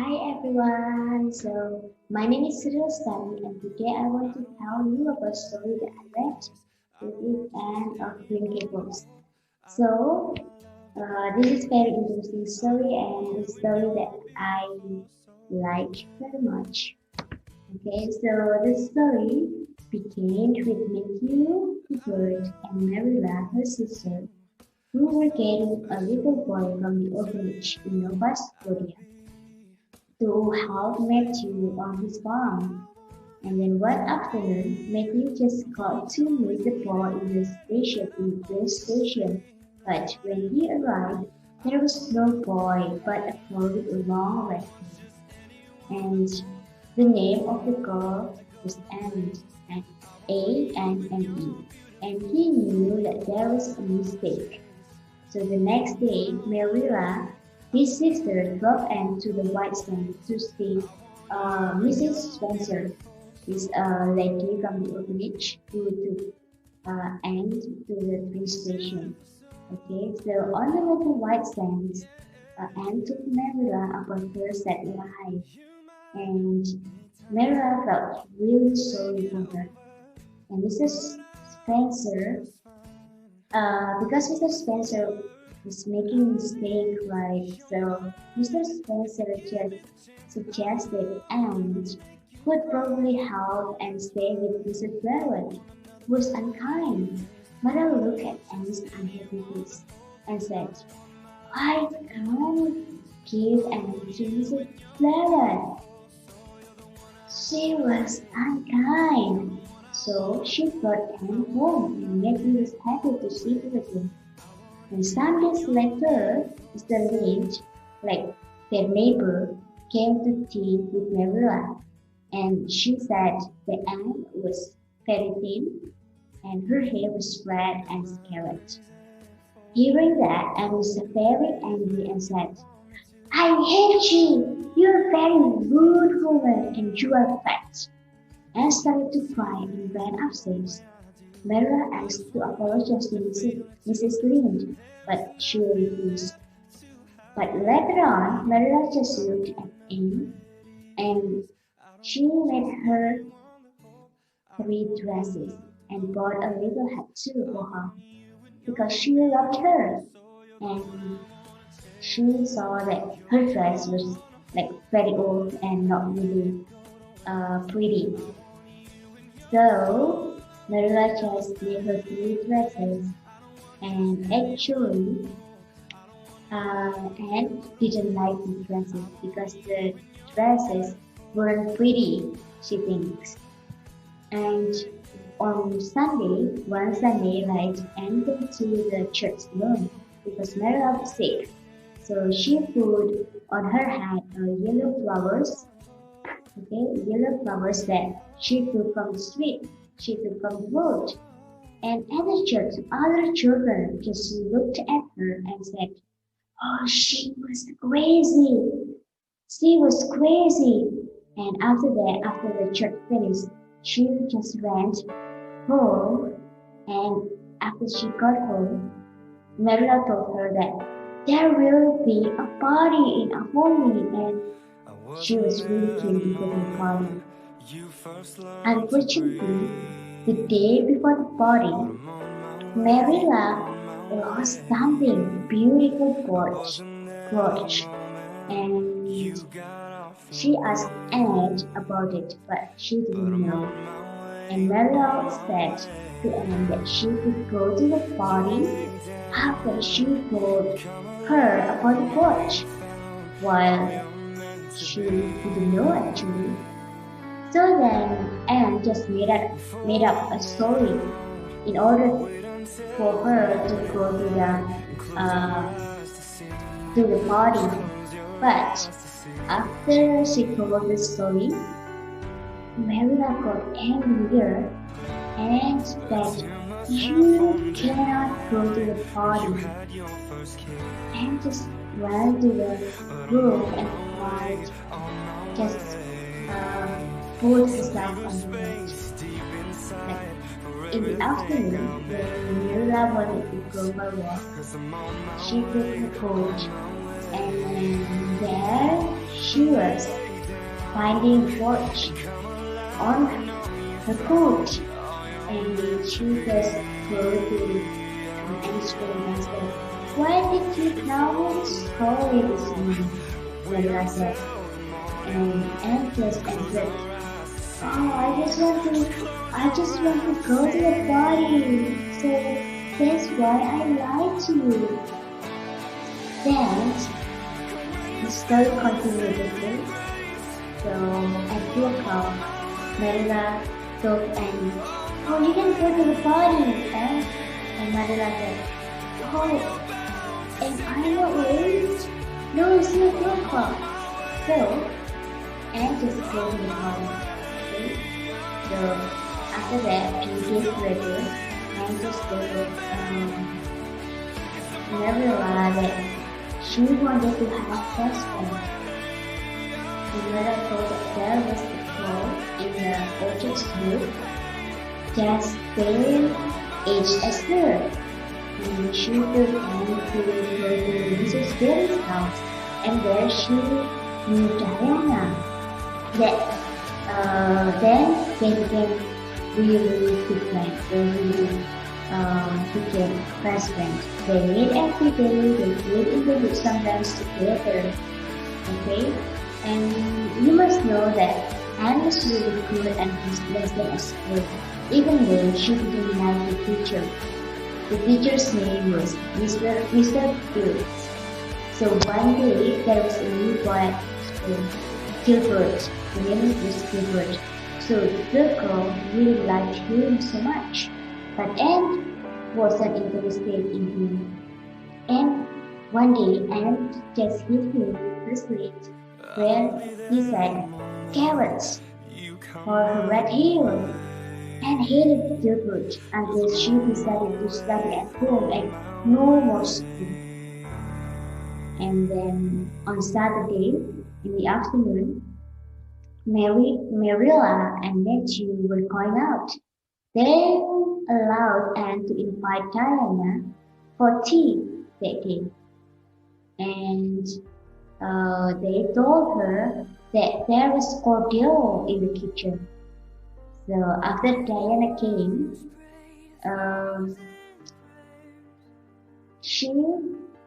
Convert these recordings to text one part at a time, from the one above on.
Hi everyone. My name is Lestari, and today I want to tell you about a story that I read with and of Green Gables. So, this is very interesting story and a story that I like very much. Okay, so the story began with Matthew, Bert, and Marilla, her sister, who were getting a little boy from the orphanage in Nova Scotia to help Matthew on his farm. And then one afternoon, Matthew just got to meet the boy in the station. But when he arrived, there was no boy, but a boy with a long red hair. And the name of the girl was Anne, and Anne. And he knew that there was a mistake. So the next day, Marilla, his sister, drove Anne to the White Sands to see Mrs. Spencer, this lady from the orphanage who took Anne to the train station. Okay, so on the way to White Sands, Anne took Marilla upon her sad life, and Marilla felt really sorry for her. And Mrs. Spencer because Mr. Spencer was making a mistake, right? So Mr. Spencer just suggested Anne could probably help and stay with Mrs. Barrett, who was unkind. Mother looked at Anne's unhappy face and said, "I can't give Anne to Mrs. Barrett. She was unkind." So she brought Anne home and Maggie was happy to see her again. And some days later, Mr. Lynch, like their neighbor, came to tea with Marilla, and she said that Anne was very thin and her hair was red and scarlet. Hearing that, Anne was very angry and said, "I hate you! You're a very rude woman and you are fat." Anne started to cry and ran upstairs. Marilla asked to apologize to Mrs. Lynde, but she refused. But later on, Marilla just looked at Anne and she made her 3 dresses and bought a little hat too for her because she loved her. And she saw that her dress was like very old and not really pretty. So Marilla just made her 3 dresses, and actually, Anne didn't like the dresses because the dresses weren't pretty, she thinks. And on Sunday, one Sunday night, Anne went to the church alone because Marilla was sick. So she put on her head yellow flowers, okay, yellow flowers that she took from the street, she took from the road. And at the church, other children just looked at her and said, "Oh, she was crazy. She was crazy." And after that, after the church finished, she just ran home. And after she got home, Marilla told her that there will be a party in our family, and she was really keen to go to the party. Unfortunately, the day before the party, Marilla lost something beautiful brooch, and she asked Anne about it, but she didn't know. And Marilla said to Anne that she could go to the party after she told her about the brooch, while she didn't know actually. So then Anne just made up a story in order for her to go to the party. But after she told the story, Marilla got angrier and said, "You cannot go to the party." And just ran to the room and cried, just put herself on the bed. Like, in the afternoon, when Marilla wanted to go for a walk, she took her coat and there she was finding watch on her coat, and she just go to Angela and said, "Why did you tell me the story this morning?" Marilla said, and Anne just answered, "Oh, I just want to go to the party, so that's why I lied to you." Then the story continued again. So at 2 o'clock, Marilla told Annie, "Oh, you can go to the party, Anne." And Marilla said, "Oh, am I not late?" "No, it's not 2 o'clock." So Anne just go to the party. Okay? So after that, 2 days later, Anne just told Marilla that she wanted to have a best friend. Marilla thought that there was a girl in the orchard group just same age as her. And she took Anne to go to Mrs. Gables' house, and there she knew Diana. Then they became really good friends. They really became best friends. They meet every day. They live in the woods sometimes together. Okay, and you must know that Anne was really good and restless at school, even though she didn't like the teacher. The teacher's name was Mr. Fields. So one day there was a new boy at school, Gilbert. The name was Gilbert. So the girl really liked him so much. But Anne wasn't interested in him. And one day Anne just hit him with her slate when he said carrots for her red hair, and hated Gilbert until she decided to study at home and no more school. And then on Saturday in the afternoon, Marilla and Matthew were going out. They allowed Anne to invite Diana for tea that day, and they told her that there was cordial in the kitchen. So after Diana came, um, she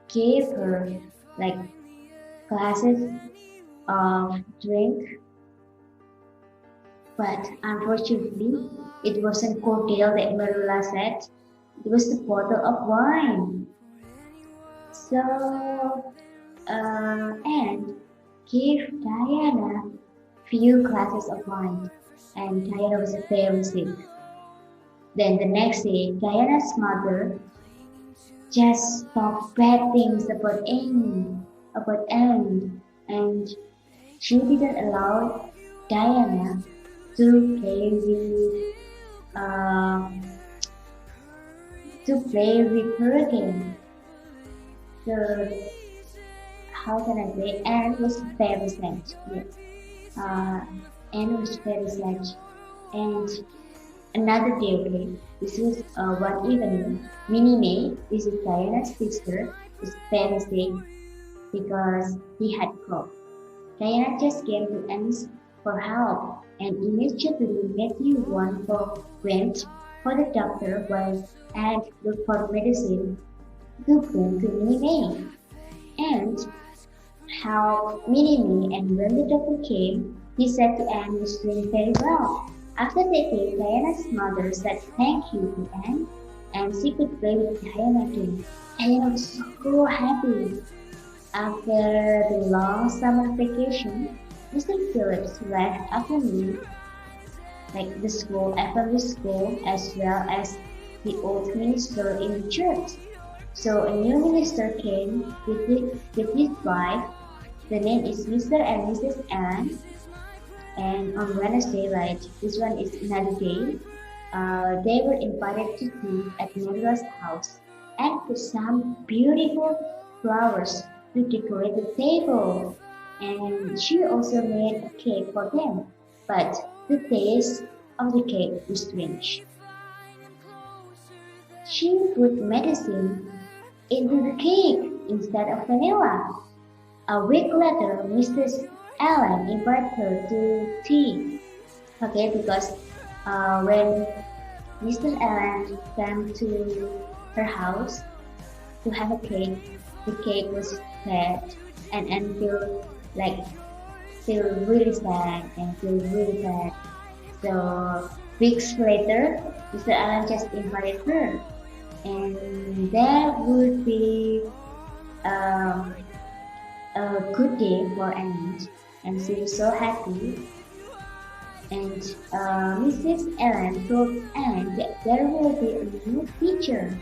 gave her like glasses of drink, but unfortunately, it wasn't cordial that Marilla said. It was a bottle of wine. So Anne gave Diana few glasses of wine, and Diana was very sick. Then the next day, Diana's mother just talked bad things about Anne, and she didn't allow Diana to uh, play with her again. So how can I say? Anne was very sad. Yes, uh, Anne was very sad, and another day, okay, this is one evening. Minnie May, this is Diana's sister, was very sick because he had cough. Diana just came to Anne for help, and immediately Matthew went for the doctor while Anne looked for medicine to bring to Minnie May. And how Minnie May, and when the doctor came, he said to Anne was doing very well. After that day, Diana's mother said thank you to Anne, and she could play with Diana again. Diana was so happy. After the long summer vacation, Mr. Phillips left afternoon, like the school, after the school, as well as the old minister in the church. So a new minister came with his wife. The name is Mr. and Mrs. Anne. And on Wednesday, like this one is another day, they were invited to tea at Marilla's house and put some beautiful flowers to decorate the table. And she also made a cake for them, but the taste of the cake was strange. She put medicine into the cake instead of vanilla. A week later, Mrs. Ellen invited her to tea. Okay, because when Mr. Allen came to her house to have a cake, the cake was bad and feel like feel really sad and feel really bad. So weeks later, Mr. Allen just invited her, and there would be um, a good day for Anne, and she was so happy. And Mrs. Allen told Anne that there will be a new teacher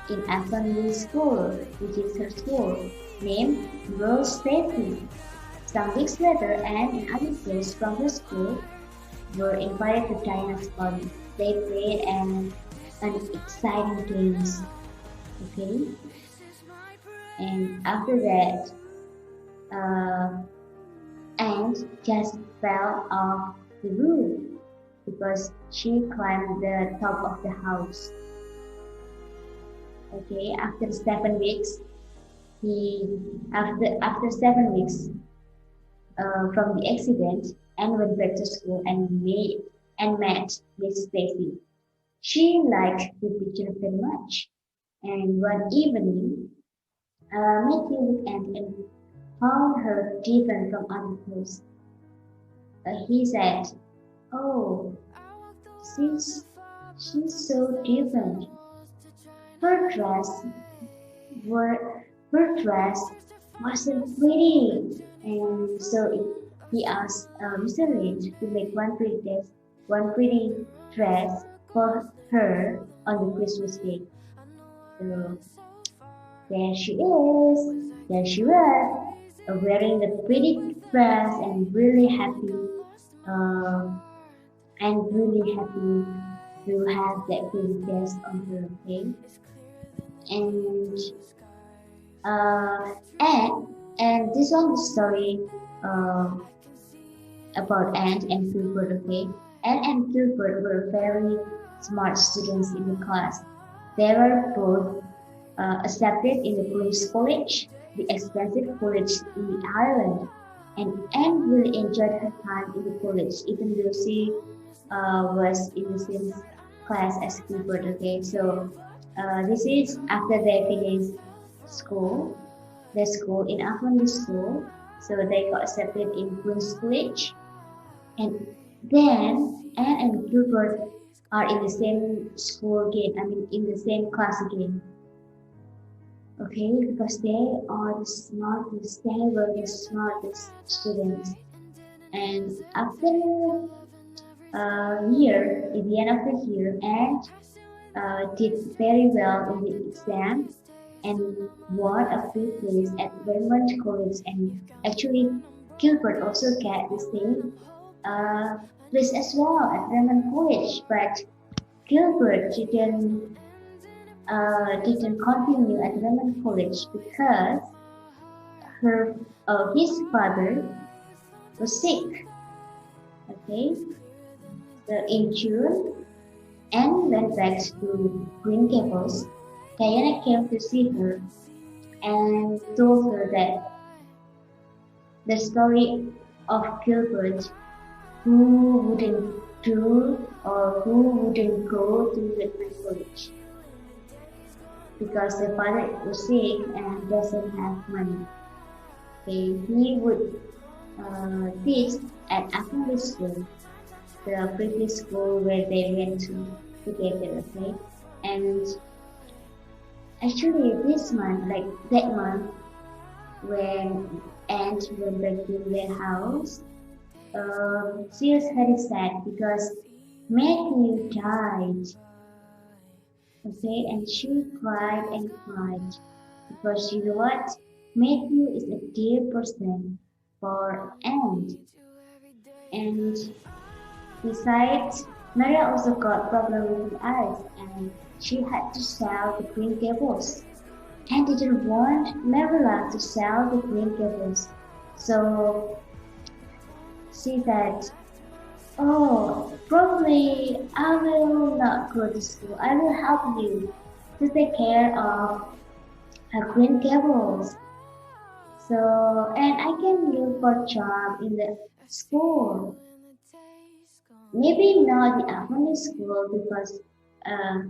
in Assembly School, which is her school, named Rose Stacy. Some weeks later, Anne and other kids from her school were invited to Diana's party. They played an exciting games. Okay, and after that, uh, Anne just fell off the roof because she climbed the top of the house. Okay, after 7 weeks, he after 7 weeks from the accident, Anne went back to school and met Miss Stacy. She liked the teacher very much, and one evening, Matthew looked at and found her different from other girls. He said, "Oh, she's she's so different. Her dress were her dress wasn't pretty." And so he asked Mr. Reed to make one pretty dress for her on the Christmas day. So there she is, there she was, wearing the pretty dress uh, and really happy to have that pretty dress on her. Okay, and uh, and and this one is story uh, about Anne and Gilbert. Okay, Anne and Gilbert were very smart students in the class. They were both accepted in the Queen's College, the expensive college in the Ireland, and Anne really enjoyed her time in the college, even though she was in the same class as Gilbert. Okay, so this is after they finished school, their school in Avonlea School, so they got accepted in Queen's College, and then Anne and Gilbert are in the same school again. I mean, in the same class again. Okay, because they are the smartest, they were the smartest students. And after a year, at the end of the year, Anne did very well in the exam and won a free place at Vermont College. And actually, Gilbert also got the same place as well at Vermont College, but Gilbert didn't continue at Vermont College because his father was sick. Okay, so in June, Anne went back to Green Gables. Diana came to see her and told her that the story of Gilbert, who wouldn't do or who wouldn't go to Redmond College because the father was sick and doesn't have money. Okay, he would teach at Assembly School, the previous school where they went to together. Okay, and actually this month, like that month, when Aunt went back to their house, she was very sad because Matthew died. Okay, and she cried and cried because you know what? Matthew is a dear person for Aunt. And besides, Maria also got problem with her eyes and she had to sell the Green Gables. And didn't want Marilla to sell the Green Gables. So she said, "Oh, probably I will not go to school. I will help you to take care of her Green Gables." So, and I can look for job in the school. Maybe not the Afghani school because uh,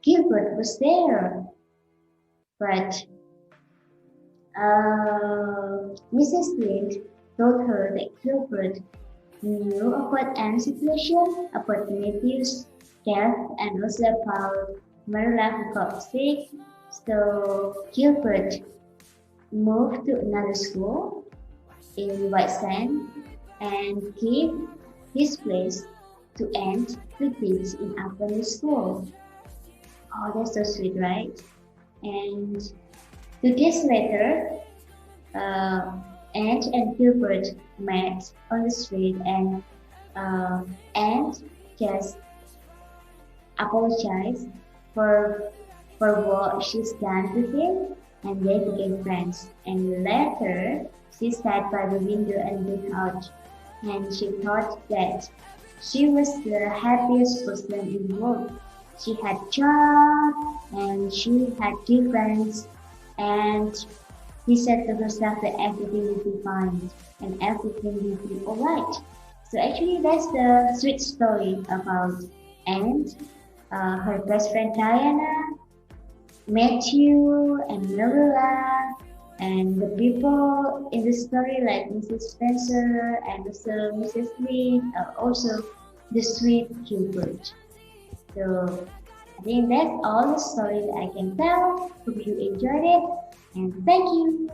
Gilbert was there, but Mrs. Lind told her that Gilbert knew about Anne's situation, about Matthew's death, and also about Marilla who got sick. So Gilbert moved to another school in White Sand and gave his place to Anne to teach in Afghani school. Oh, that's so sweet, right? And 2 days later, uh, Anne and Gilbert met on the street, and Anne just apologized for what she's done to him, and they became friends. And later, she sat by the window and looked out, and she thought that she was the happiest person in the world. She had job and she had dear friends, and he said to herself that everything will be fine and everything will be alright. So actually, that's the sweet story about Anne, her best friend Diana, Matthew, and Marilla, and the people in the story like Mrs. Spencer and also Mrs. Lee, also the sweet Gilbert. So I think that's all the story that I can tell. Hope you enjoyed it, and thank you.